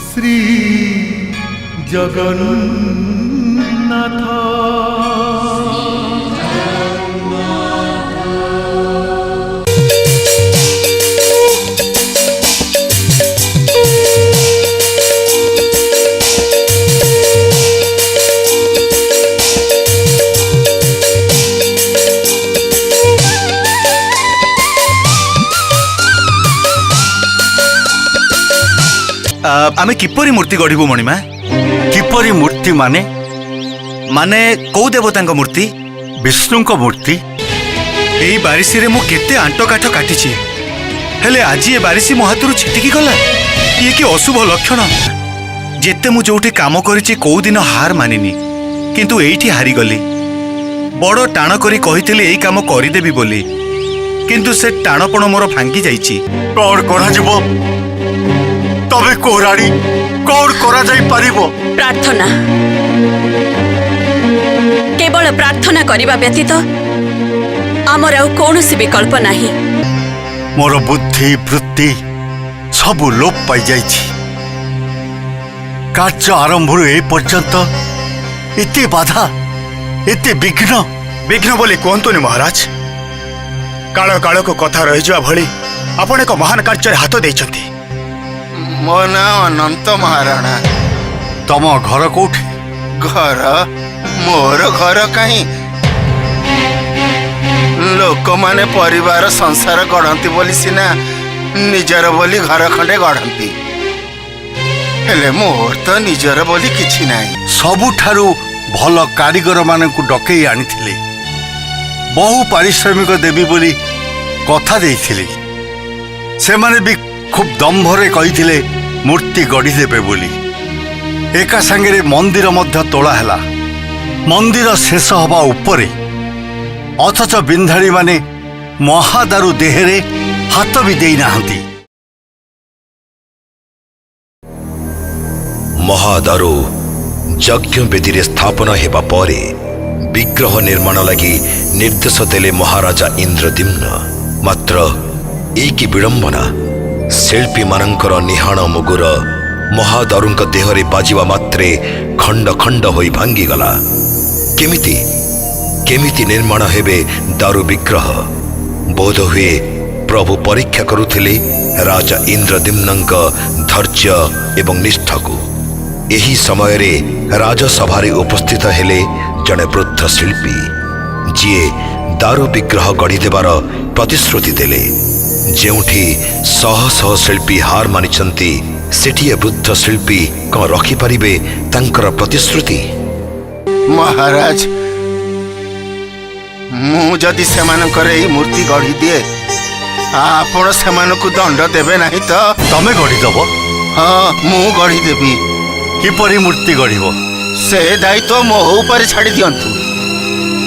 श्री जगन्नाथ आमे किपरि मूर्ति गढ़िबु मणिमा? किपरि मूर्ति माने माने कौ देवता मूर्ति? विष्णु मूर्ति। एई बारिशी रे मु केते आंट काठ काटिछि, हेले आज ए बारिशी मो हाथरू छिटिकी गला। ये कि अशुभ लक्षण। जेते मु जोठी काम करिछि कौ दिन हार मानिनी, किंतु एइठी हारी गली। बड़ टाण करी कहिथिले एई काम करि देबी बोली, किंतु से टाणपण मोर भांगी जाइछि। कौन करा जिवो तबे कोराड़ी कौन करा जाई परिबो? प्रार्थना, केवल प्रार्थना करिबा व्यतीत आमर आउ कौनसी विकल्प नाही। मोर बुद्धि वृत्ति सब लोप पाई जाइछि। कार्य आरंभ ए पर्यंत एते बाधा एते विघ्न विघ्न बोली कहतुनि महाराज। काल काल को कथा रही जा भली आपण एक महान कार्य हाथ देइछंती। मो ना अनंत महाराणा। तम घर कोठी? घर मोर घर कहीं लोक माने परिवार संसार गढ़ती बोली सिना निजर बोली घर खंडे गढ़ती, हेले मोर तो निजर बोली किछि नाही। सबुठारु भल कारीगर मानकु डकई आनिथिले, बहु पारिश्रमिक देवी बोली कथा देइथिले। सेमाने भी खूब दम्भरे कहिथिले मूर्ति गढ़ी देबे बोली। एका संगे मंदिर मध्य तोला हैला। मंदिर शेष हवा उपरे अथच बिंधाड़ी माने महादारु देहरे हाथ भी देई नाहंती। महादारु यज्ञ बेदी स्थापना हेबा परे विग्रह निर्माण लगी निर्देश देले महाराजा इंद्रद्युम्न। मात्र एकी विडंबना, शिल्पी मानकर निहाण मुगुर महादारुंक देहरे बाजिवा मात्रे खंड खंड होई भांगी गला। केमिति केमिति निर्माण हेबे दारु विग्रह? बोध हुए प्रभु परीक्षा करुथिले राजा इंद्रद्युम्नंक धैर्य एवं निष्ठा को। एही समय रे राजसभारे उपस्थित हेले जने वृद्ध शिल्पी, जिए दारु विग्रह गढ़ी देवार प्रतिश्रुति देले। जेउठी शह शह शिल्पी हार मानिछंती, सेठी वृद्ध शिल्पी कौन रखी पारिबे तांकर प्रतिश्रुति? महाराज, मु जदि सेमानकर एई मूर्ति गढ़ी दिए आपण सेमानकु दंड देबे नाही तो? तमे गढ़ी दब? हाँ, मु गढ़ी देबी। किपरि मूर्ति गढ़िबो? से दायित्व मो ऊपर छाड़ी दियंतु।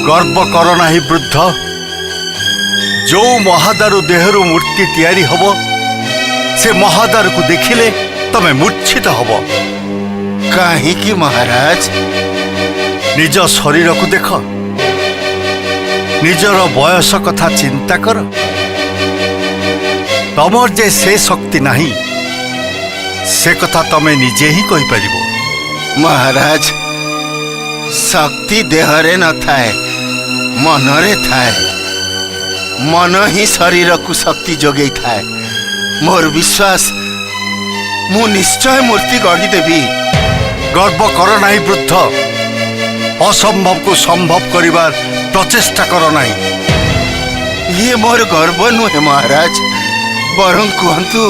गर्व कर नाही वृद्ध। जो महादारु देहरु मूर्ति तैयारी हबो से महादारु को देखिले तमे मूर्छित हबो। काहे कि महाराज? निज शरीर को देख, निजर बयस कथा चिंता कर। तमर जे से शक्ति नहीं से कथा तमे निजे ही कहि परिबो। महाराज, शक्ति देहरे न थाए, मनरे थाए। मन ही शरीर को शक्ति जोगे थाए। मोर विश्वास, मु निश्चय मूर्ति गढ़ी देवी। गर्व कर नाही वृद्ध। असंभव को संभव करिबार प्रचेष्टा कर नाही। ये मोर गर्व नुहे महाराज, बरं कहतु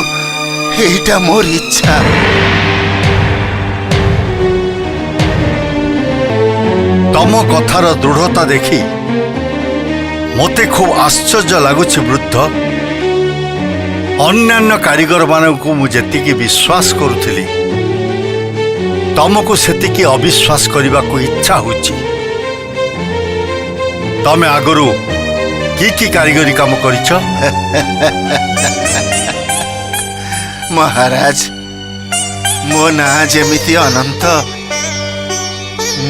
एटा मोर इच्छा। तम कथार दृढ़ता देखी मते खूब आश्चर्य लगुछि वृद्ध। ଅନ୍ୟାନ୍ୟ କାରିଗର ମାନଙ୍କୁ ମୁଁ ଯେତିକି ବିଶ୍ୱାସ କରୁଥିଲି ତମକୁ ସେତିକି ଅବିଶ୍ୱାସ କରିବାକୁ ଇଚ୍ଛା ହେଉଛି। ତମେ ଆଗରୁ କି କାରିଗରୀ କାମ କରିଛ? ମହାରାଜ, ମୋ ନାଁ ଯେମିତି ଅନନ୍ତ,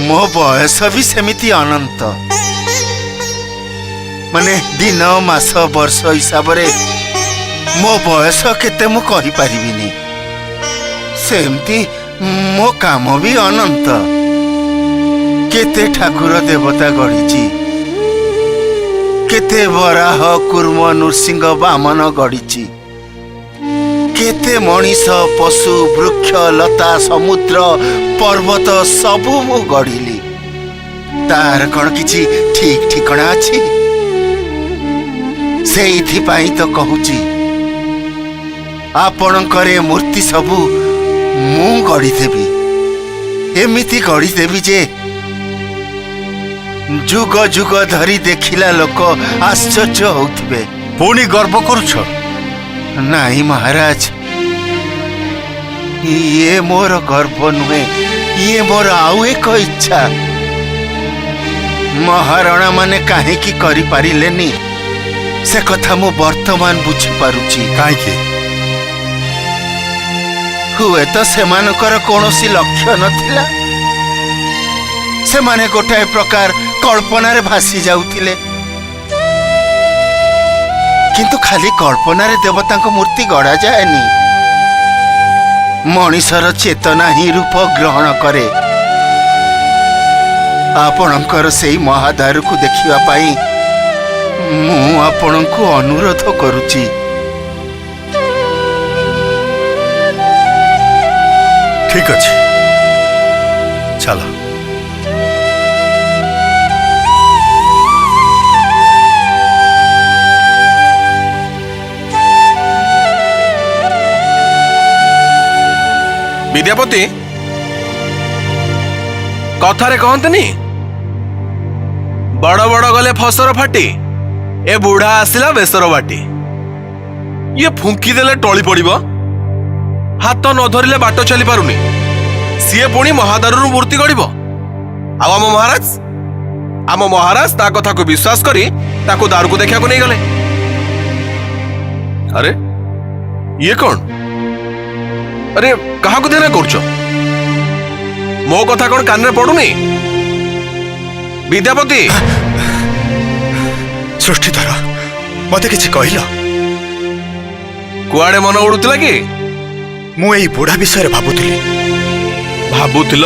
ମୋ ବୟସ ବି ସେମିତି ଅନନ୍ତ। ମାନେ ଦିନ ମାସ ବର୍ଷ ହିସାବରେ ମୋ ବୟସ କେତେ ମୁଁ କହିପାରିବିନି। ସେମିତି ମୋ କାମ ବି ଅନନ୍ତ। କେତେ ଠାକୁର ଦେବତା ଗଢ଼ିଛି, କେତେ ବରାହ କୁର୍ମ ନୃସିଂହ ବାମନ ଗଢ଼ିଛି, କେତେ ମଣିଷ ପଶୁ ବୃକ୍ଷ ଲତା ସମୁଦ୍ର ପର୍ବତ ସବୁ ମୁଁ ଗଢ଼ିଲି। ତାର କ'ଣ କିଛି ଠିକ ଠିକଣା ଅଛି? ସେଇଥିପାଇଁ ତ କହୁଛି ଆପଣଙ୍କର ଏ ମୂର୍ତ୍ତି ସବୁ ମୁଁ ଗଢ଼ିଦେବି। ଏମିତି ଗଢ଼ିଦେବି ଯେ ଯୁଗ ଯୁଗ ଧରି ଦେଖିଲା ଲୋକ ଆଶ୍ଚର୍ଯ୍ୟ ହଉଥିବେ। ପୁଣି ଗର୍ବ କରୁଛ? ନାଇଁ ମହାରାଜ, ଇଏ ମୋର ଗର୍ବ ନୁହେଁ, ଇଏ ମୋର ଆଉ ଏକ ଇଚ୍ଛା। ମହାରଣା ମାନେ କାହିଁକି କରିପାରିଲେନି ସେ କଥା ମୁଁ ବର୍ତ୍ତମାନ ବୁଝିପାରୁଛି। କାହିଁକି? ହୁଏତ ସେମାନଙ୍କର କୌଣସି ଲକ୍ଷ୍ୟ ନଥିଲା। ସେମାନେ ଗୋଟାଏ ପ୍ରକାର କଳ୍ପନାରେ ଭାସି ଯାଉଥିଲେ। କିନ୍ତୁ ଖାଲି କଳ୍ପନାରେ ଦେବତାଙ୍କ ମୂର୍ତ୍ତି ଗଢ଼ାଯାଏନି। ମଣିଷର ଚେତନା ହିଁ ରୂପ ଗ୍ରହଣ କରେ। ଆପଣଙ୍କର ସେଇ ମହାଦାରୁକୁ ଦେଖିବା ପାଇଁ ମୁଁ ଆପଣଙ୍କୁ ଅନୁରୋଧ କରୁଛି। ଠିକ ଅଛି, ଚାଲ। विद्यापति कथारे कहतनी बड़ बड़ गले फसर फाटी ए बुढ़ा आसिला बेसर बाटी। ये फुंकी देले टली पड़िबो, हाथ न धरिले बाट चली पारुनी। सीए पुणी महादारू मूर्ति गढ़िबो। आम महाराज ता कथा को विश्वास करी ताको दारू को देखा नहीं गले। अरे ये कौन? अरे कहा को ध्यान करछ? मो कथा कौन कान रे पड़ुनी? विद्यापति सृष्टिधर मते किछि कहिलो? कुआडे मन उड़ुतला कि? मु एई बुढ़ा विषय रे भाबुतली। भाबुतिल?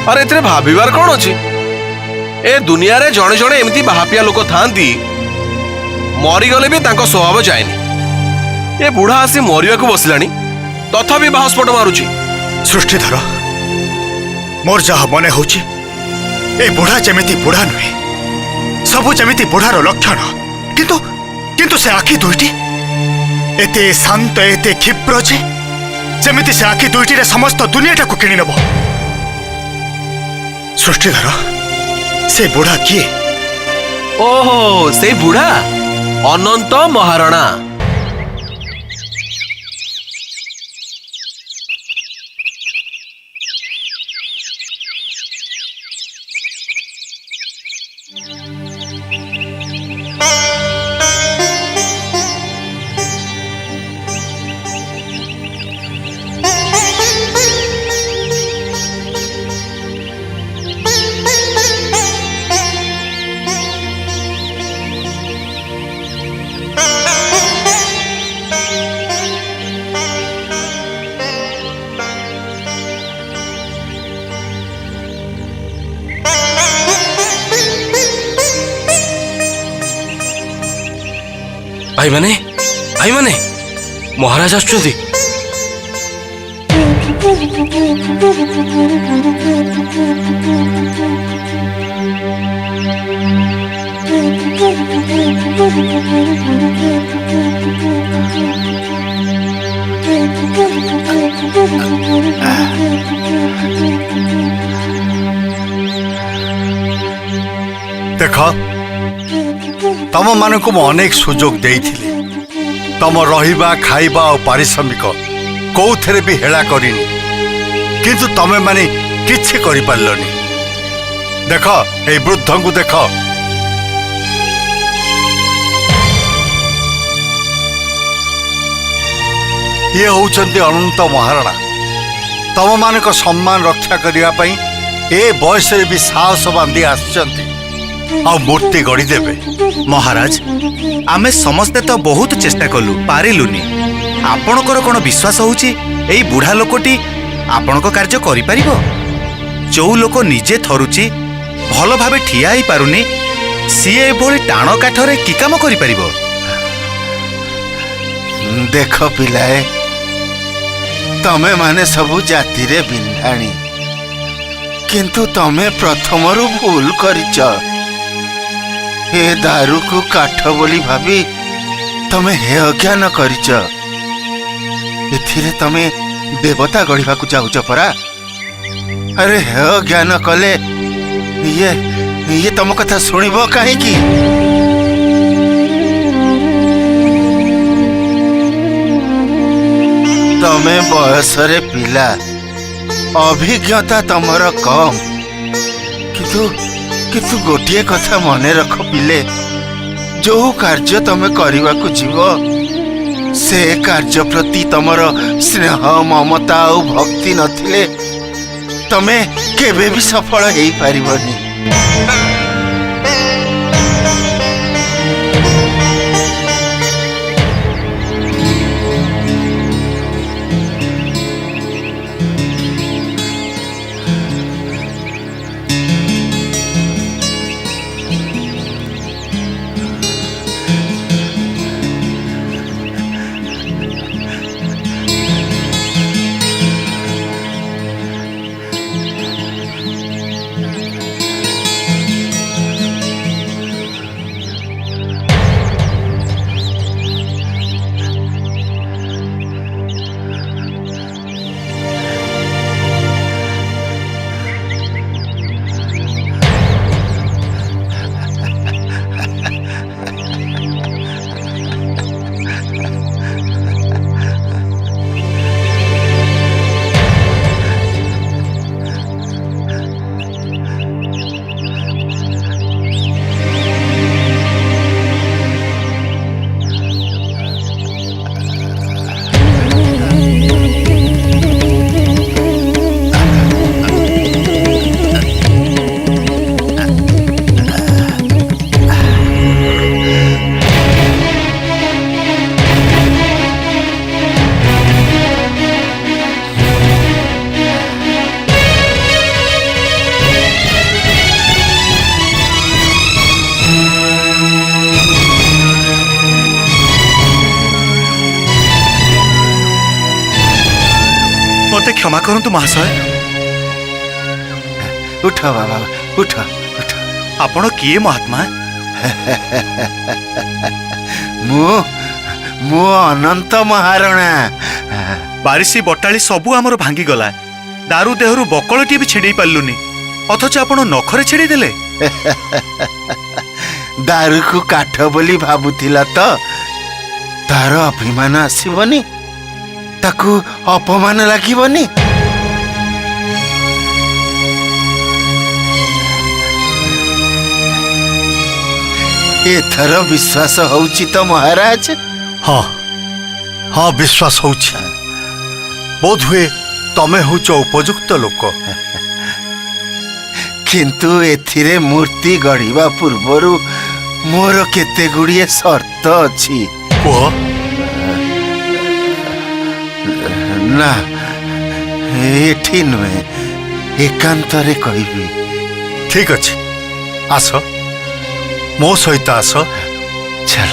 अरे एतरे भाबिबार कौन अछि? ए दुनिया रे जणे जणे एमती बाहापिया लोक थांती, मरी गले भी तांको स्वभाव जाएनी। ए बुढ़ा आसी मरिया को बसलानी, तथापि बाहस्फोट मारुची। सृष्टिधर मोर जहा मने होची ए बुढ़ा जेमिति बुढ़ा नुहे, सबु जेमिति बुढ़ार लक्षण। किंतु किंतु से आखि दुईटी एते शांत एते क्षिप्र जे जेमिति से आखि दुईटी रे समस्त दुनियाटा को किणी नब। सृष्टिधर से बुढ़ा किए? ओहो, से बुढ़ा अनंत महाराणा। भाई माने महाराज आछुंती। देख तम मानक अनेक सुजोग देइथिली, ତମ ରହିବା ଖାଇବା ଆଉ ପାରିଶ୍ରମିକ କୋଉଥିରେ ବି ହେଳା କରିନି, କିନ୍ତୁ ତମେ ମାନେ କିଛି କରିପାରିଲନି। ଦେଖ ଏଇ ବୃଦ୍ଧଙ୍କୁ ଦେଖ, ଇଏ ହଉଛନ୍ତି ଅନନ୍ତ ମହାରଣା। ତମମାନଙ୍କ ସମ୍ମାନ ରକ୍ଷା କରିବା ପାଇଁ ଏ ବୟସରେ ବି ସାହସ ବାନ୍ଧି ଆସିଛନ୍ତି ଆଉ ମୂର୍ତ୍ତି ଗଢ଼ିଦେବେ। ମହାରାଜ, ଆମେ ସମସ୍ତେ ତ ବହୁତ ଚେଷ୍ଟା କଲୁ, ପାରିଲୁନି। ଆପଣଙ୍କର କ'ଣ ବିଶ୍ୱାସ ହଉଛି ଏଇ ବୁଢ଼ା ଲୋକଟି ଆପଣଙ୍କ କାର୍ଯ୍ୟ କରିପାରିବ? ଯୋଉ ଲୋକ ନିଜେ ଥରୁଛି, ଭଲ ଭାବେ ଠିଆ ହେଇପାରୁନି, ସିଏ ଏଭଳି ଟାଣ କାଠରେ କି କାମ କରିପାରିବ? ଦେଖ ପିଲାଏ, ତମେ ମାନେ ସବୁ ଜାତିରେ ବିନ୍ଧାଣୀ, କିନ୍ତୁ ତମେ ପ୍ରଥମରୁ ଭୁଲ କରିଛ। ଏ ଦାରୁକୁ କାଠ ବୋଲି ଭାବି ତମେ ହେୟ ଜ୍ଞାନ କରିଛ। ଏଥିରେ ତମେ ଦେବତା ଗଢ଼ିବାକୁ ଚାହୁଁଛ ପରା? ଆରେ ହେୟ ଜ୍ଞାନ କଲେ ଇଏ ତମ କଥା ଶୁଣିବ କାହିଁକି? ତମେ ବୟସରେ ପିଲା, ଅଭିଜ୍ଞତା ତମର କମ୍, କିନ୍ତୁ ଗୋଟିଏ କଥା ମନେ ରଖ ପିଲେ, ଯୋଉ କାର୍ଯ୍ୟ ତମେ କରିବାକୁ ଯିବ, ସେ କାର୍ଯ୍ୟ ପ୍ରତି ତମର ସ୍ନେହ, ମମତା ଆଉ ଭକ୍ତି ନଥିଲେ ତମେ କେବେ ବି ସଫଳ ହେଇପାରିବନି। ମୋତେ କ୍ଷମା କରନ୍ତୁ ମହାଶୟ। ଉଠ ବାବା, ଉଠ ଉଠ। ଆପଣ କିଏ ମହାତ୍ମା? ମୁଁ ଅନନ୍ତ ମହାରଣା। ବାରିଶି ବଟାଳି ସବୁ ଆମର ଭାଙ୍ଗିଗଲା, ଦାରୁ ଦେହରୁ ବକଳଟିଏ ବି ଛିଣ୍ଡେଇ ପାରିଲୁନି, ଅଥଚ ଆପଣ ନଖରେ ଛିଡ଼େଇ ଦେଲେ। ଦାରୁକୁ କାଠ ବୋଲି ଭାବୁଥିଲା ତ? ତାର ଅଭିମାନ ଆସିବନି? ତାକୁ ଅପମାନ ଲାଗିବନି? ଏଥର ବିଶ୍ୱାସ ହଉଛି ତ ମହାରାଜ? ହଁ ହଁ, ବିଶ୍ୱାସ ହଉଛି। ବୋଧହୁଏ ତମେ ହଉଛ ଉପଯୁକ୍ତ ଲୋକ। କିନ୍ତୁ ଏଥିରେ ମୂର୍ତ୍ତି ଗଢ଼ିବା ପୂର୍ବରୁ ମୋର କେତେ ଗୁଡ଼ିଏ ସର୍ତ୍ତ ଅଛି। କୁହ। ନା, ଏଠି ନୁହେଁ, ଏକାନ୍ତରେ କହିବି। ଠିକ ଅଛି, ଆସ, ମୋ ସହିତ ଆସ। ଚାଲ।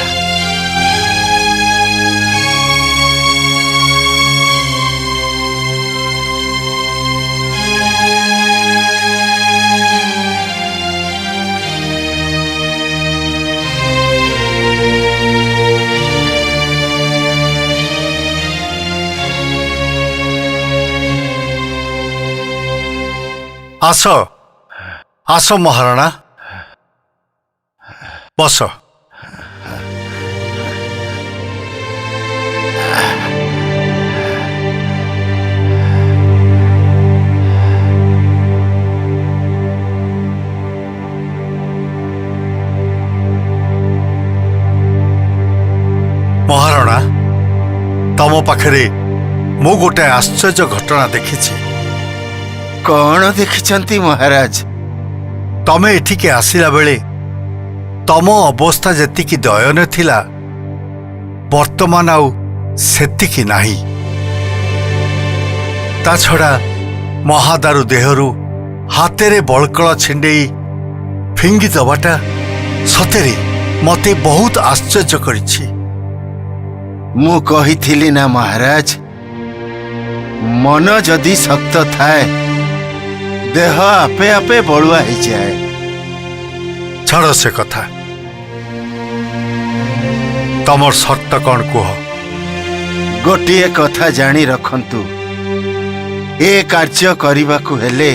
ଆସ ଆସ ମହାରଣା, ବସ। ତମ ପାଖରେ ମୁଁ ଗୋଟେ ଆଶ୍ଚର୍ଯ୍ୟ ଘଟଣା ଦେଖିଛି। କଣ ଦେଖିଛନ୍ତି ମହାରାଜ? ତମେ ଏଠିକି ଆସିଲା ବେଳେ ତମ ଅବସ୍ଥା ଯେତିକି ଦୟନୀୟ ଥିଲା, ବର୍ତ୍ତମାନ ଆଉ ସେତିକି ନାହିଁ। ତା ଛଡ଼ା ମହାଦାରୁ ଦେହରୁ ହାତରେ ବଳକଳ ଛିଣ୍ଡେଇ ଫିଙ୍ଗି ଦେବାଟା ସତରେ ମତେ ବହୁତ ଆଶ୍ଚର୍ଯ୍ୟ କରିଛି। ମୁଁ କହିଥିଲି ନା ମହାରାଜ, ମନ ଯଦି ଶକ୍ତ ଥାଏ ଦେହ ଆପେ ଆପେ ବଳୁଆ ହେଇଯାଏ। ଛାଡ଼ ସେ କଥା, ତମର ସର୍ତ୍ତ କ'ଣ କୁହ? ଗୋଟିଏ କଥା ଜାଣି ରଖନ୍ତୁ, ଏ କାର୍ଯ୍ୟ କରିବାକୁ ହେଲେ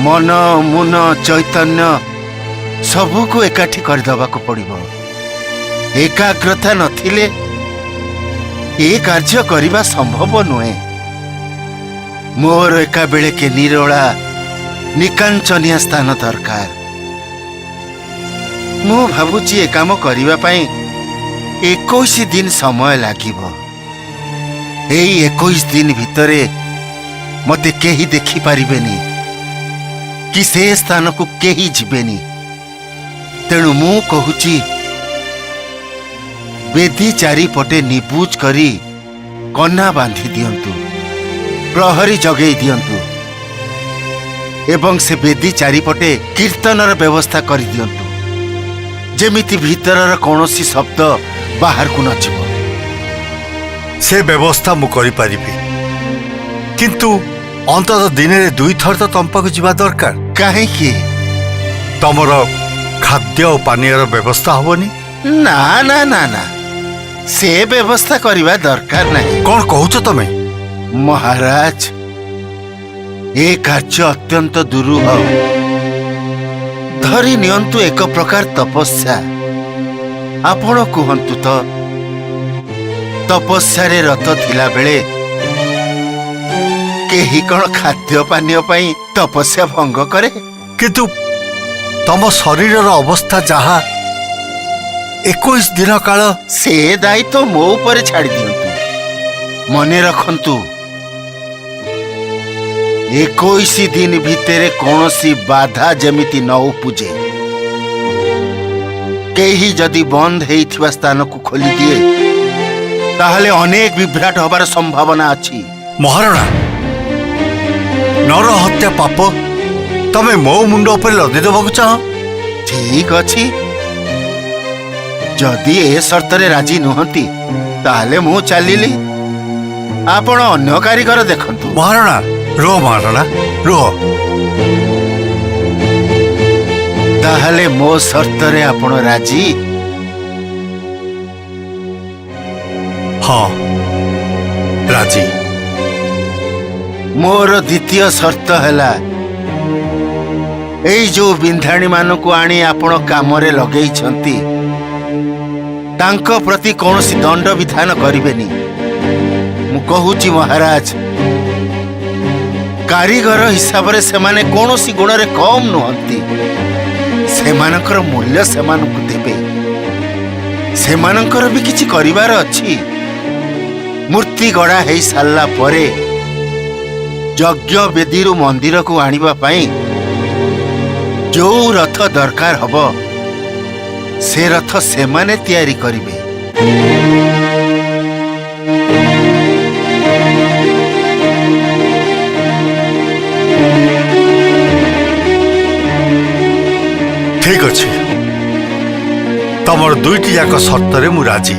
ମନ ମୁନ ଚୈତନ୍ୟ ସବୁକୁ ଏକାଠି କରିଦେବାକୁ ପଡ଼ିବ। ଏକାଗ୍ରତା ନଥିଲେ ଏ କାର୍ଯ୍ୟ କରିବା ସମ୍ଭବ ନୁହେଁ। ମୋର ଏକାବେଳେକେ ନିରୋଳା ନିକାଞ୍ଚନିଆ ସ୍ଥାନ ଦରକାର। ମୁଁ ଭାବୁଛି ଏ କାମ କରିବା ପାଇଁ 21 ଦିନ ସମୟ ଲାଗିବ। ଏଇ 21 ଦିନ ଭିତରେ ମତେ କେହି ଦେଖିପାରିବେନି କି ସେ ସ୍ଥାନକୁ କେହି ଯିବେନି। ତେଣୁ ମୁଁ କହୁଛି, ବେଦୀ ଚାରିପଟେ ନିବୁଜ କରି କନା ବାନ୍ଧି ଦିଅନ୍ତୁ, ପ୍ରହରୀ ଜଗେଇ ଦିଅନ୍ତୁ ଏବଂ ସେ ବେଦୀ ଚାରିପଟେ କୀର୍ତ୍ତନର ବ୍ୟବସ୍ଥା କରିଦିଅନ୍ତୁ, ଯେମିତି ଭିତରର କୌଣସି ଶବ୍ଦ ବାହାରକୁ ନଯିବ। ସେ ବ୍ୟବସ୍ଥା ମୁଁ କରିପାରିବି, କିନ୍ତୁ ଅନ୍ତତଃ ଦିନରେ 2 ଥର ତ ତମ ପାଖକୁ ଯିବା ଦରକାର। କାହିଁକି? ତମର ଖାଦ୍ୟ ଓ ପାନୀୟର ବ୍ୟବସ୍ଥା ହବନି? ନା ନା ନା ନା, ସେ ବ୍ୟବସ୍ଥା କରିବା ଦରକାର ନାହିଁ। କ'ଣ କହୁଛ ତମେ? ମହାରାଜ, ଏ କାର୍ଯ୍ୟ ଅତ୍ୟନ୍ତ ଦୁରୂହ। ଧରି ନିଅନ୍ତୁ ଏକ ପ୍ରକାର ତପସ୍ୟା। ଆପଣ କୁହନ୍ତୁ ତ, ତପସ୍ୟାରେ ରତ ଥିଲାବେଳେ କେହି କ'ଣ ଖାଦ୍ୟ ପାନୀୟ ପାଇଁ ତପସ୍ୟା ଭଙ୍ଗ କରେ? କିନ୍ତୁ ତମ ଶରୀରର ଅବସ୍ଥା ଯାହା, 21 ଦିନ କାଳ ସେ ଦାୟିତ୍ୱ ମୋ ଉପରେ ଛାଡ଼ି ଦିଅନ୍ତୁ। ମନେ ରଖନ୍ତୁ, 21 ଦିନ ଭିତରେ କୌଣସି ବାଧା ଯେମିତି ନ ଉପୁଜେ। କେହି ଯଦି ବନ୍ଦ ହେଇଥିବା ସ୍ଥାନକୁ ଖୋଲିଦିଏ ତାହେଲେ ଅନେକ ବିଭ୍ରାଟ ହେବାର ସମ୍ଭାବନା ଅଛି। ମହାରଣା, ନର ହତ୍ୟା ପାପ ତମେ ମୋ ମୁଣ୍ଡ ଉପରେ ଲଦି ଦେବାକୁ ଚାହଁ? ଠିକ ଅଛି, ଯଦି ଏ ସର୍ତ୍ତରେ ରାଜି ନୁହନ୍ତି ତାହେଲେ ମୁଁ ଚାଲିଲି। ଆପଣ ଅନ୍ୟ କାରିଗର ଦେଖନ୍ତୁ। ମହାରଣା, ରୁହ ମହାରଣା, ରୁହ। ତାହେଲେ ମୋ ସର୍ତ୍ତରେ ଆପଣ ରାଜି? ହଁ, ରାଜି। ମୋର ଦ୍ୱିତୀୟ ସର୍ତ୍ତ ହେଲା, ଏଇ ଯୋଉ ବିନ୍ଧାଣୀ ମାନଙ୍କୁ ଆଣି ଆପଣ କାମରେ ଲଗେଇଛନ୍ତି ତାଙ୍କ ପ୍ରତି କୌଣସି ଦଣ୍ଡ ବିଧାନ କରିବେନି। ମୁଁ କହୁଛି ମହାରାଜ, କାରିଗର ହିସାବରେ ସେମାନେ କୌଣସି ଗୁଣରେ କମ୍ ନୁହନ୍ତି। ସେମାନଙ୍କର ମୂଲ୍ୟ ସେମାନଙ୍କୁ ଦେବେ। ସେମାନଙ୍କର ବି କିଛି କରିବାର ଅଛି। ମୂର୍ତ୍ତି ଗଢ଼ା ହେଇ ସାରିଲା ପରେ ଯଜ୍ଞ ବେଦୀରୁ ମନ୍ଦିରକୁ ଆଣିବା ପାଇଁ ଯୋଉ ରଥ ଦରକାର ହବ ସେ ରଥ ସେମାନେ ତିଆରି କରିବେ। ଠିକ ଅଛି, ତମର 2ଟି ଯାକ ସର୍ତ୍ତରେ ମୁଁ ରାଜି।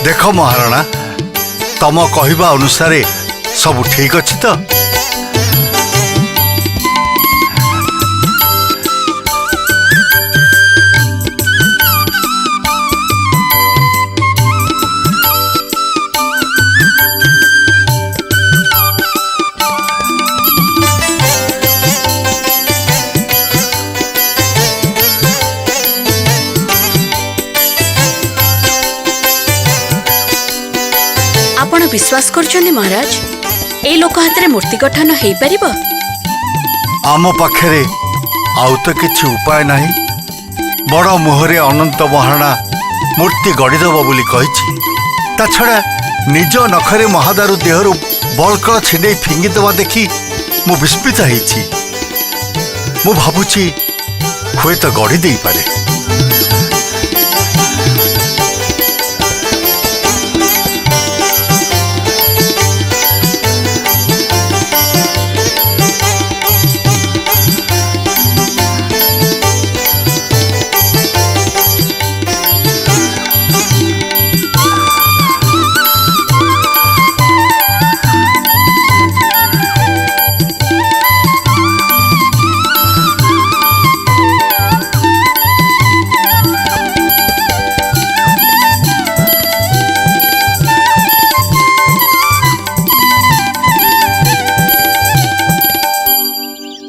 ଦେଖ ମହାରଣା, ତମ କହିବା ଅନୁସାରେ ସବୁ ଠିକ ଅଛି ତ? विश्वास करछन्ती महाराज ए लोक हाथ रे मूर्ति गठन हेई परिबो? आम पाखे आउ तो किसी उपाय नहीं। बड़ मुहरे अनंत महाराणा मूर्ति गढ़ीदेव बोली कही। ता छड़ा निज नखरे महादारु देहरु बलकल छिंडे फिंगिदेवा देखी मु विस्मित होइछि। मु भाबुछि हुए तो गढ़ी दे पारे।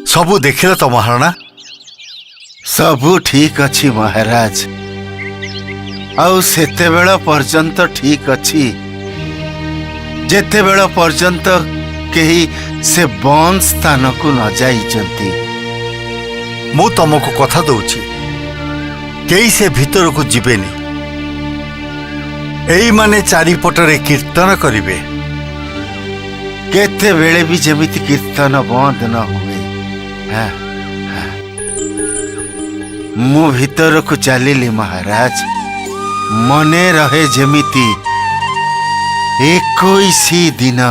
सबू देखिल तो महाराणा? सबू ठीक अच्छी महाराज। आउ सेते बेला पर्यंत ठीक अच्छी जेते बेला पर्यंत केही से बंद स्थान को न जाइचंती। मु तुमको कथा दउछि केही से भीतर को जिबेनी। एई माने चारिपटरे कीर्तन करिवे। केते बेले भी जेमिति कीर्तन बंद न हुए। हाँ, हाँ। मु भीतर को चलिली महाराज। मने रहे जेमिति 21 दिन।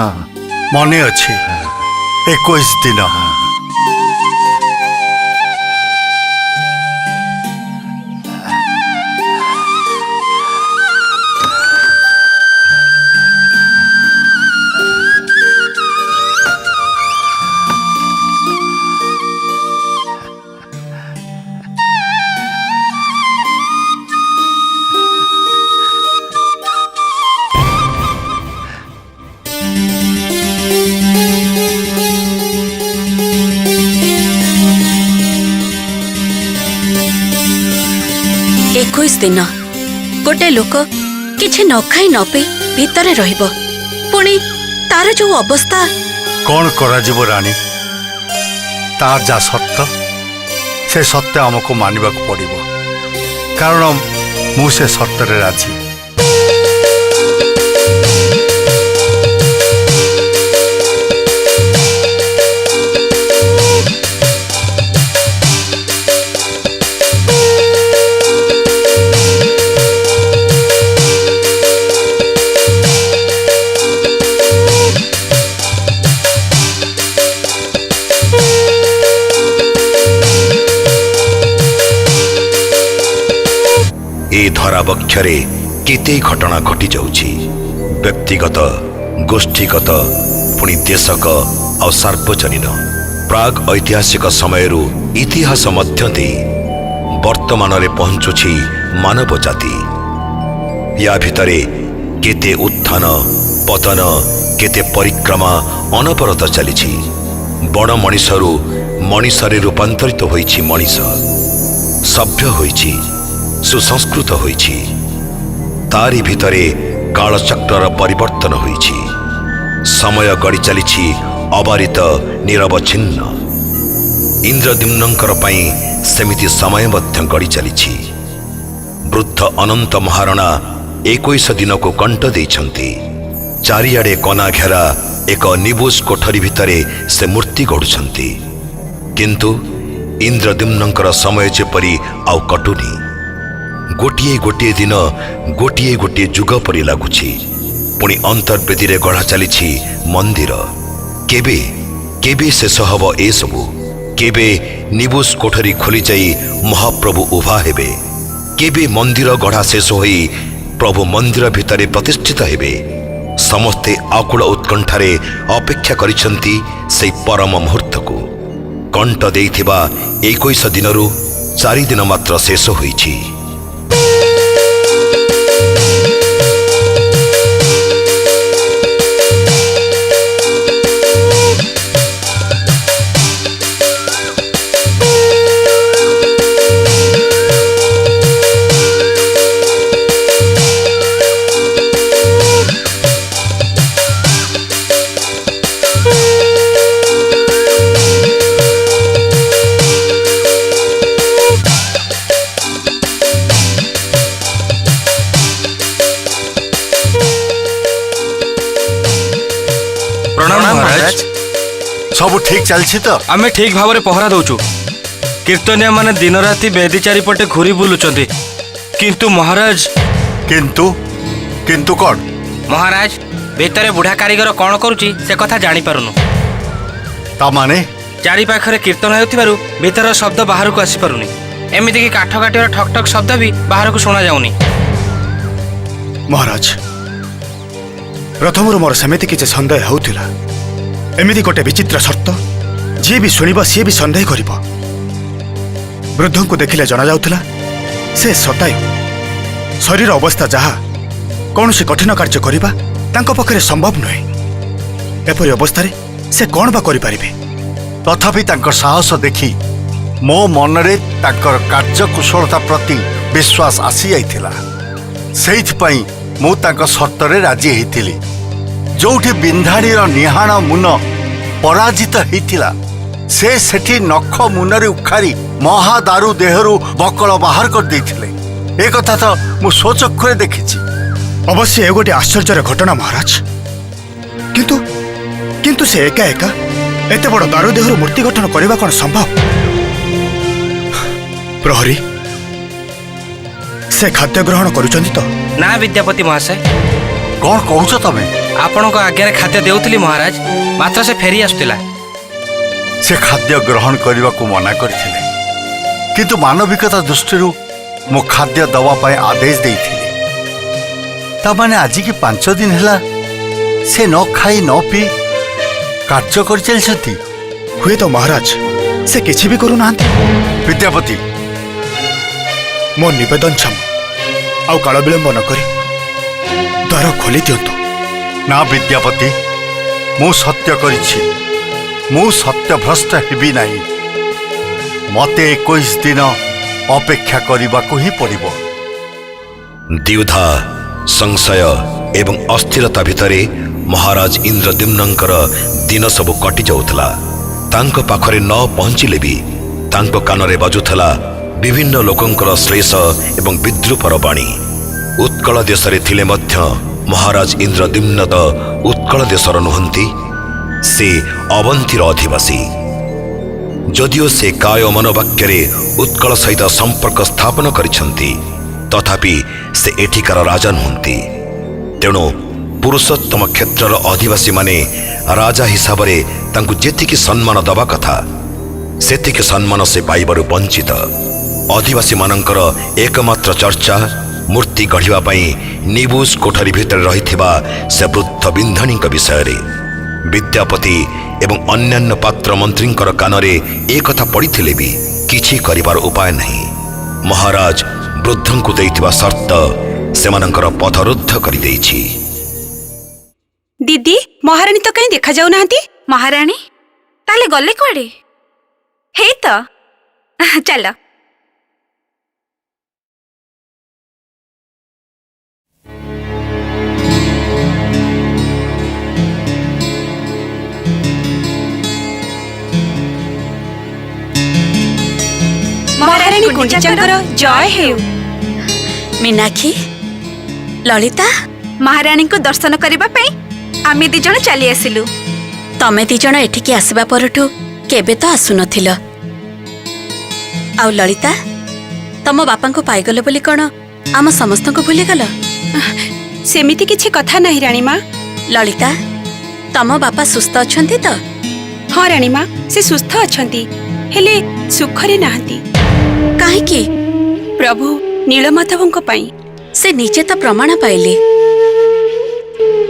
मने अच्छे 21 दिन। एकुश दिन गोटे लोक किछि न खाई न पी भितरे रहिबो। पुणी तार जो अवस्था। कौन करा जीवो रानी? तार जा सत्य से सत्य हमको मानिबा को पड़िबो। कारण मु से सत्य रे राजी। ए धराबक्षरे केते घटना घटी जाउछि। व्यक्तिगत, गोष्ठीगत, पुणी देशक और सार्वजनीन। प्राग ऐतिहासिक समयरू इतिहास मध्य दे वर्तमान रे पहुंचुछि मानव जाति। या भितरे केते उत्थान पतन, केते परिक्रमा अनवरत चलिछि। बड़ मनिषरू मनिषरे रूपांतरित होइछि। मनिष सभ्य होइछि, सुसंस्कृत होइछि। तारी भितरे कालचक्रर परिवर्तन होइछि। समय गड़ी चलिछि अबारित निरवच्छिन्न। इंद्रद्युम्नंकर पई सेमिति समय मध्य गड़ी चलिछि। वृद्ध अनंत महाराणा 21 दिन को कंठ देइछन्ति। चारिआडे कना घेरा एक निबुज कोठरी भितरे से मूर्ति गढ़ुछन्ति। किंतु इंद्रद्युम्नंकर समय जेपरि आउ कटुनी। गोटिए गोटिए दिन गोटिए गोटिए जुग परि लागुछि। पुणी अंतर्वेदी रे गढ़ा चलिछि मंदिर। केबे केबे शेष हब ए सबु? केबे निबुज कोठरी खोली जाई महाप्रभु उभा हेबे? केबे मंदिर गढ़ा शेष होई प्रभु मंदिर भितरे प्रतिष्ठित हेबे? समस्ते आकुल उत्कंठारे अपेक्षा करिसंती से परम मुहूर्त को। कंठ देइथिबा 21 दिनरू 4 दिन मात्र शेष होइछि। प्रणाम महाराज। सब ठीक चलछि तो? आमे ठीक भाव पहरा दौचु। कीर्तनिया माने दिन राति बेदी चारिपटे घूरी बुलुचंती, किंतु महाराज। किंतु किंतु कौन? महाराज भितर बुढ़ा कारीगर कौन करुची से कथा जानी पारुनु। ता माने चारि पाखरे कीर्तन हेउथिबारु भितर शब्द बाहर को आसी पारुनी। एमिति कि काठ काटियर ठक ठक शब्द भी बाहर को सुना जाउनी। महाराज प्रथम मोर सेमिति किसी सन्देह होउथिला। एमिति गोटे विचित्र शर्त जी भी शुणिबा सी भी सन्देह करिबो। वृद्ध को देखिले जना जाउथिला से शतायु शरीर अवस्था जहा कौन से कठिन कार्य करिबा तांको पखरे संभव नुहे। एपरि अवस्था से कौन बा करि पारिबे? तथापि तांकर साहस देखि मो मनरे तांकर कार्यकुशलता प्रति विश्वास आसी जाइथिला। सेइथपई मु तांकर शर्तरे राजी हेइथिली। जोठी बिंधाणीर निहाण मुन पराजित हेइथिला से सेठी नख मुनरे उखारी महादारु देहरु बकल बाहर कर देइथिले। ए कथा तो मु सोचक्षुरे देखिछि। अवश्य ए गोटे आश्चर्यर घटना महाराज। किंतु किंतु से एका एका एते बड़ दारु देहरु मूर्ति गठन करबा कोन संभव? प्रहरी से खाद्य ग्रहण करुचंती तो? ना विद्यापति महाशय। कौन कहूछ तमे? आपण को आज्ञा खाद्य देउथिली महाराज, मात्र से फेरी आसुतिला। से खाद्य ग्रहण करने को मना करथिले, किंतु मानविकता दृष्टि मो खाद्य दवा पाए आदेश देइथिले। ता माने आज की 5 दिन हैला से न खाई न पी कार्य कर चलछथि। हुए तो महाराज से किछि भी करू नांती। विद्यापति मो निवेदन छम आउ काल विलंब न करी द्वार खोली दियंतु। ना विद्यापति मु सत्य करिछि, मु सत्य भ्रष्ट हेबी नाही। मते 21 दिन अपेक्षा करबा को ही पड़िबो। द्विधा संशय एवं अस्थिरता भितरे महाराज इंद्रद्युम्नंकर दिन सबु कटि जाउथला। तांको पाखरे न पहुंचिले भी तांको कानरे बाजुथला विभिन्न लोकंकर श्लेष एवं विद्रूपर बाणी। उत्कल देशरे थिले मध्य महाराज इंद्रद्युम्न तो उत्कल देशर नुहंती, से अवंतीर अधिवासी। जदिओ से काय मनोवाक्य उत्कल सहित संपर्क स्थापन करिछंती, तथापि से एठिकार राजा नुहंती। तेणु पुरुषोत्तम क्षेत्रर अधिवासी माने राजा हिसाब रे तांकु जेतिकी सम्मान दबा कथा सेतिकी सम्मान से पाइबारु वंचित। अधिवासी मानकर एकमात्र चर्चा मूर्ति गढ़िबा पई निबुज कोठरी भितर रहिथिबा से वृद्ध बिंधणी विषय रे। विद्यापति एवं अन्यान्य पात्र मंत्रींकर कानरे एक कथा पड़िथिले भी किछि करिबार उपाय नहीं। महाराज वृद्धंकु देइथिबा शर्त सेमानंकर पथरुद्ध करि देइछि। दीदी महारानी तो कहीं देखा जाऊ नांती। महारानी ताले गले कुआडे? हे तो चलो। महारानी गुंडिचाकर जय हेउ। मीनाक्षी ललिता महारानी को दर्शन करबा पई आमे दी जण चली आसिलु। तमे दी जण एठिकी आसीबा परठु केबे तो आसु नथिल। आउ ललिता तम बापा को पाइगले बोली कोन आम समस्त को भूली गल? सेमिति किछि कथा नाही रानी मां। ललिता तम बापा सुस्थ अछंती तो? हां रानी मां से सुस्थ अछंती, हेले सुखरे नाहंती। काहे की? प्रभु नीलमाधवंको पई। से निजे तो प्रमाण पाइले।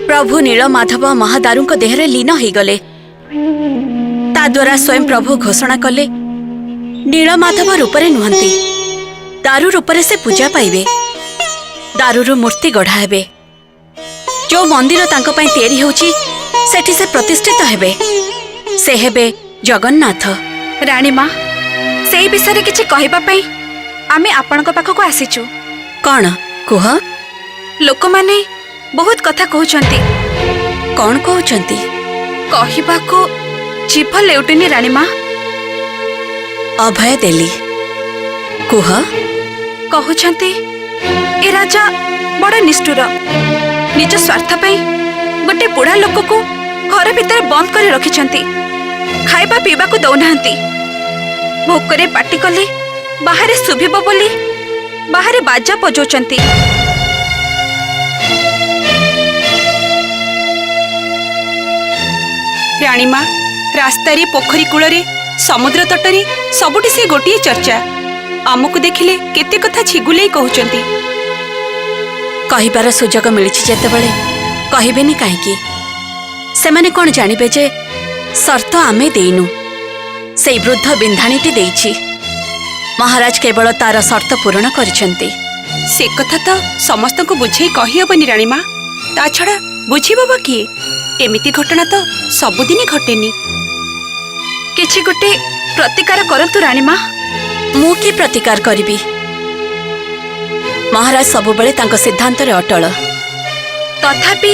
प्रभु नीलमाधव महादारू देहरे लीन हो गले। ता द्वारा स्वयं प्रभु घोषणा कले नीलमाधव रूपरे नुहंती, दारू रूपरे से पूजा पाइबे, दारूरु मूर्ति गढ़ा हेबे। जो मंदिर तांको पई तैयारी होची सेठी से प्रतिष्ठित हेबे, से हेबे जगन्नाथ। रानी मां सेई विषय रे किछि कहिबा पई आमे आपनक पाखक आसीचु। कोन कुह? लोक माने बहुत कथा कहउचंती। कोन कहउचंती? कहिबा को जीभ लेउटिनी रानी मां। अभय देली कुह? कहउचंती ए राजा बड़ा निष्ठुर, निज स्वार्थ पई गोटे बुढ़ा लोक को घर भितर बंद कर रखिछंती खाइबा पीबा को दौनाहांती भोकरे पाटी कले बाहरे सुभिबो बोली बाहरे बाजा बजौचंती राणीमा रास्तारे पोखरी कूଳରେ समुद्र तटरे सबुठी से गोटिए चर्चा आमको देखिले केते कथा छिगुले कहउचंती कहिबार सुजोग मिलिछि जेतेबेले कहिबेनी काहेकि सेमाने कोन जानिबे जे शर्त आमे देइनु सेई वृद्ध बिंधाणीटी देइछि महाराज केवल तार शर्त पूर्ण करिसेंती से कथा तो समस्त को बुझे कहि हबनी राणीमा ता छड़ा बुझिबो किए एमिति घटना तो सबुदिन घटेनी किछि गोटे प्रतिकार करंतु राणीमा मु की प्रतिकार करिबी महाराज सबुबले तांको सिद्धांत रे अटल तथापि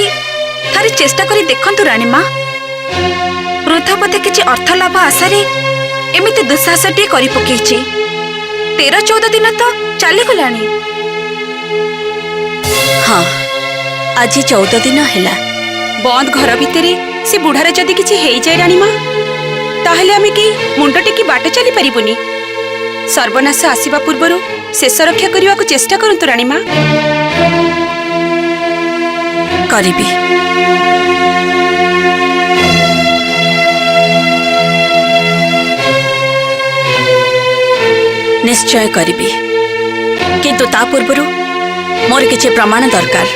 थारी चेष्टा करी देखंतु राणीमा वृद्धपते किछि अर्थ लाभ आशारे एमिति दुस्साहसटी करि पकेछि 13-14 दिन तो चली गलानी हाँ आज 14 दिन हैला बंद घर भितरे से बुढ़ार जदि किछि हेई जाय राणीमा ताहले आमे कि मुंड टेकी बाट चली परिबुनी सर्वनाश आसीबा पूर्वरु शेष रक्षा करने को चेष्टा करंतु राणीमा करिबी निश्चय करिबी किंतु ता पूर्वरु मोर किछि प्रमाण दरकार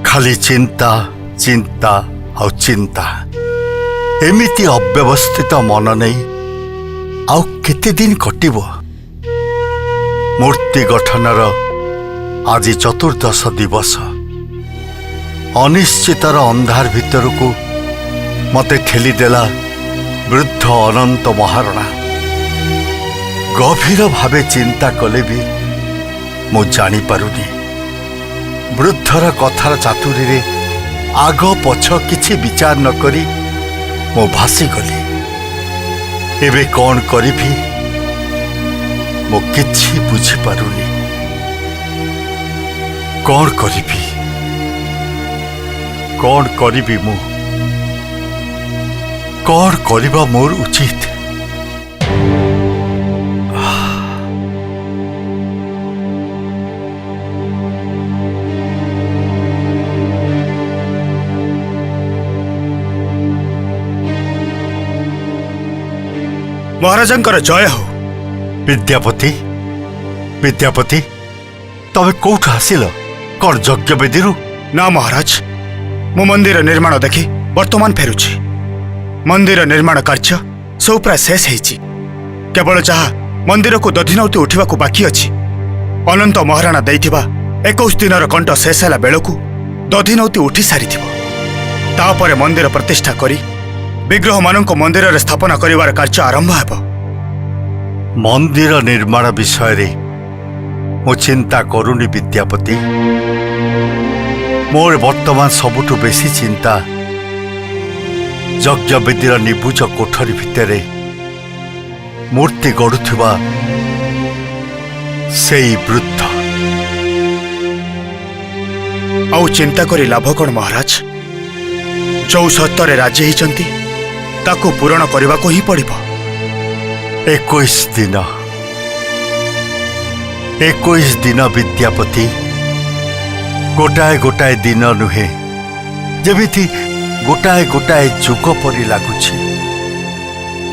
खाली चिंता चिंता और चिंता एमिति अव्यवस्थित मन नहीं आउ केते दिन कटिबो मूर्ति गठनर आज 14 दिवस अनिश्चितर अंधार भितर को मते ठेलीदेला वृद्ध अनंत महारणा गभीर भावे चिंता कले भी मु जानी पारुनी वृद्धर कथार चातुरी रे आग पछ किछि विचार न करी मो भासी गली एबे कौन करिभी मो किछि बुझी पारुनी कौन करिभी मु कौन करिबा मोर उचित महाराजंकर जय हो विद्यापति विद्यापति तबे कोठ आसिल कौन यज्ञ बेदीरु ना महाराज मु मंदिर निर्माण देखि वर्तमान फेरुछि मंदिर निर्माण कार्य सब प्राय शेष हेछि केवल जहा मंदिर को दधिनौती उठिबा को बाकी अछि अनंत महाराणा दैथिबा 21 दिनर कंठ शेष होला बेलकु दधिनौती उठी सारिथिबो तापरे मंदिर प्रतिष्ठा करी विग्रह मानक मंदिर रे स्थापना करिवार कार्य आरंभ हेबो मंदिर निर्माण विषय रे मो चिंता करूनी विद्यापति मोर वर्तमान सबुठु बेसी चिंता यज्ञ बेदीर निबुज कोठरी भितरे मूर्ति गढ़ुथिबा सेई वृद्ध आउ चिंता करी लाभ कौन महाराज जो सत्य राजी होती ताकू पूरण करने को ही पड़िबो 21 दिन विद्यापति गोटाए गोटाए दिन नुहे जेमिति गोटाए गोटाए जुग परी लागुछि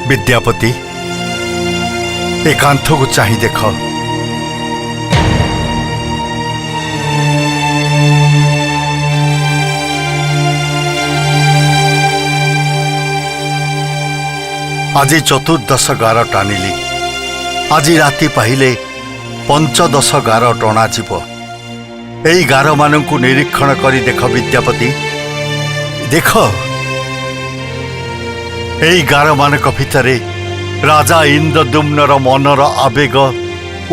विद्यापति एकांत को चाहि देख आज 14 गार टाणिली आज राति पाहिले 15 गार टणा जीव एई गार मानकु निरीक्षण करी देख विद्यापति देख एई गार मानक भितरे राजा इंद्रद्युम्नर मनर आवेग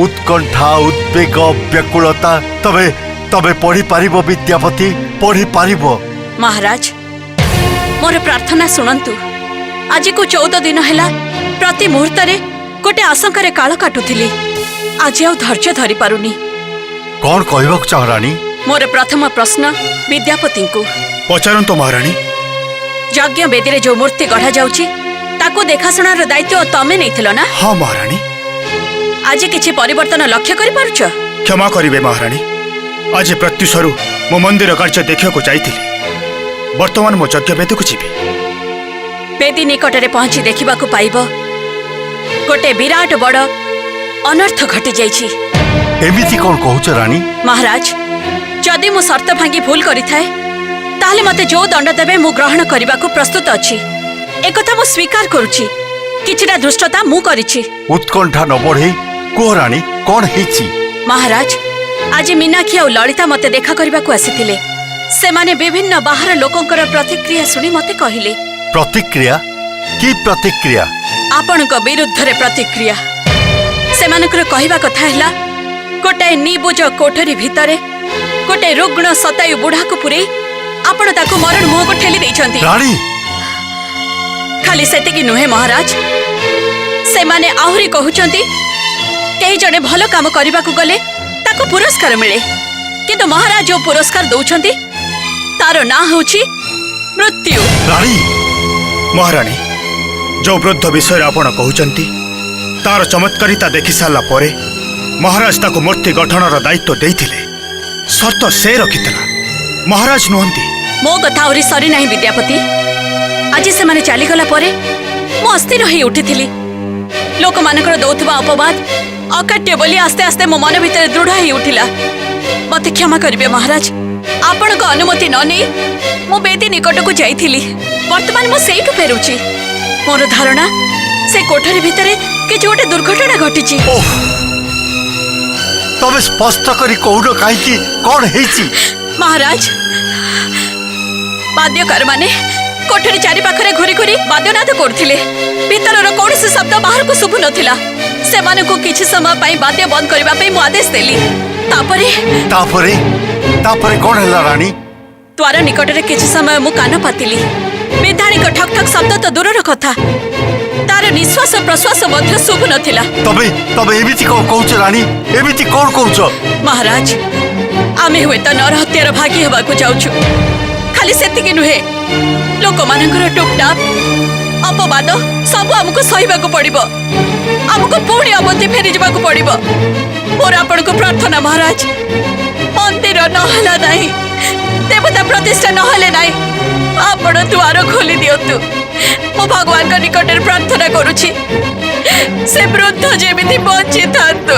उत्कंठा उद्वेग व्याकुलता तबे तबे पढ़ी पारिबो विद्यापति पढ़ी पारिबो। महाराज मोर प्रार्थना शुणु। आज को 14 दिन है प्रति मुहूर्त गोटे आशंकार काल काटुली। आज आ धैर्य धरी पारुनी। कौन कहबाक चाह रानी? मोर प्रथम प्रश्न विद्यापति को पचारंतु महारानी। यज्ञ वेदी रे जो मूर्ति गढ़ा जाउची ताको देखाशुणार दायित्व तमे नैथिलो ना? हाँ महारानी। आज किछि परिवर्तन लक्ष्य करि पारुछ? क्षमा करिवे महारानी। आज प्रत्युषरु मो मंदिर कार्य देखिया को जाइथिली। वर्तमान मो यज्ञ वेदी को जीवी। वेदी निकट रे पहुंची देखिबा को पाइबो गोटे विराट बड़ अनर्थ घटी जाइछि। एमिति कौन कहूच रानी? महाराज जदि मु शर्त भांगी भूल करिथाए ताहले मते जो दंड देबे मु ग्रहण करिबा को प्रस्तुत अछि। एकथा मु स्वीकार करूछि किछिटा दुष्टता मु करिछि। उत्कंठा न बढ़े कह रानी कौन हेछि? महाराज आज मीनाक्षी और ललिता मते देखा करबा को आसीथिले। सेमाने विभिन्न बाहर लोकंकर प्रतिक्रिया सुनी मते कहिले। प्रतिक्रिया की प्रतिक्रिया? आपणक विरुद्ध रे प्रतिक्रिया। सेमानकर कहिबा कथा हैला गोटे निबुज कोठरी भितरे गोटे रुग्ण सतायु बुढ़ा को पुरे आपण ताको मरण मुह को ठेली दैछंती। रानी खाली सेतिकी नुहे महाराज। सेमाने आहुरी कहउचंती केही जने भलो काम करबा को गले ताको पुरस्कार मिले। किंतु महाराज जो पुरस्कार दउछंती तारो ना होछि मृत्यु। रानी महारानी जो वृद्ध विषय आपण कहउचंती तार चमत्कारिता देखि साला परे महाराज ताको मूर्ति गठनर दायित्व देइथिले। शर्त से रखितला महाराज नुहंती। मो कथा आउरी सरी नाही विद्यापति। आज से माने चली गला परे मो अस्थिर होई उठिथिली। लोक मानकर दउथबा अपवाद अकाट्य बोली आस्ते आस्ते मो मन भितर दृढ़ होई उठिला। मते क्षमा करिवे महाराज। आपण को अनुमति न नै मो बेदी निकट को जाइथिली। वर्तमान मो सेइटु फेरुची। मोर धारणा से कोठरी भितरे कि जोटे दुर्घटना घटिची। तबे स्पष्ट करी कहून कहीं कौन हेछि? महाराज वाद्यकार माने कोठरी चारि पाखरे घुरी घुरी वाद्यनाद करथिले। भीतरर कौनसी शब्द बाहर को शुभु नथिला। सेमाने को किछि समय पई वाद्य बंद करबा पई मु आदेश देली। तापरे तापरे तापरे कौन हैला रानी? द्वार निकट रे किछि समय मु कान पातिली। विधानिक ठक ठक शब्द तो दूरर कथा तार निश्वास प्रश्वास मध्य शुभ नथिला। तबे तबे एमिति कौन कहूच रानी? एमिति कौन कहूच? महाराज आमे हुए तो नर हत्यार भागी हेबा को जाउछु। खाली सेतिकी नुहे लोक मानकर टुपटाप अपवाद सब हमको सहिबा को पड़िबो। हमको पुणी अवधि फेरी जाबा को पड़िबो। मोर आपण को प्रार्थना महाराज मंदिर नहला नाही देवता प्रतिष्ठा नहले नाही आपण द्वार खोली दियंतु। मो भगवान का निकट प्रार्थना करूछि से वृद्ध जेमिति बंची थांतु।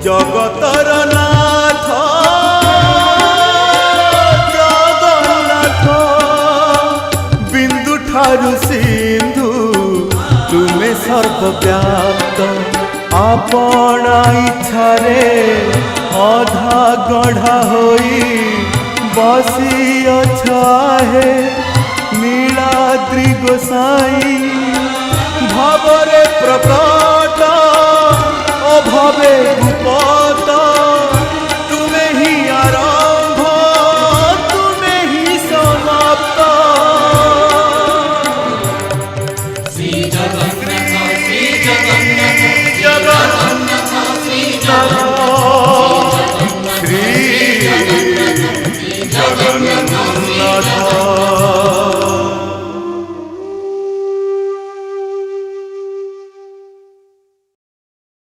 जगतर नाथ जगन्नाथ बिंदु ठारु सिंधु तुमे सर्वव्याप्त आपणा इच्छारे अधा गढ़ा होई बसी अछाहे नीलाद्रि गोसाई भावरे प्रकट अभावे गुपत तुमे ही आरंभ तुमे ही समाप्त। श्री जगन्नाथ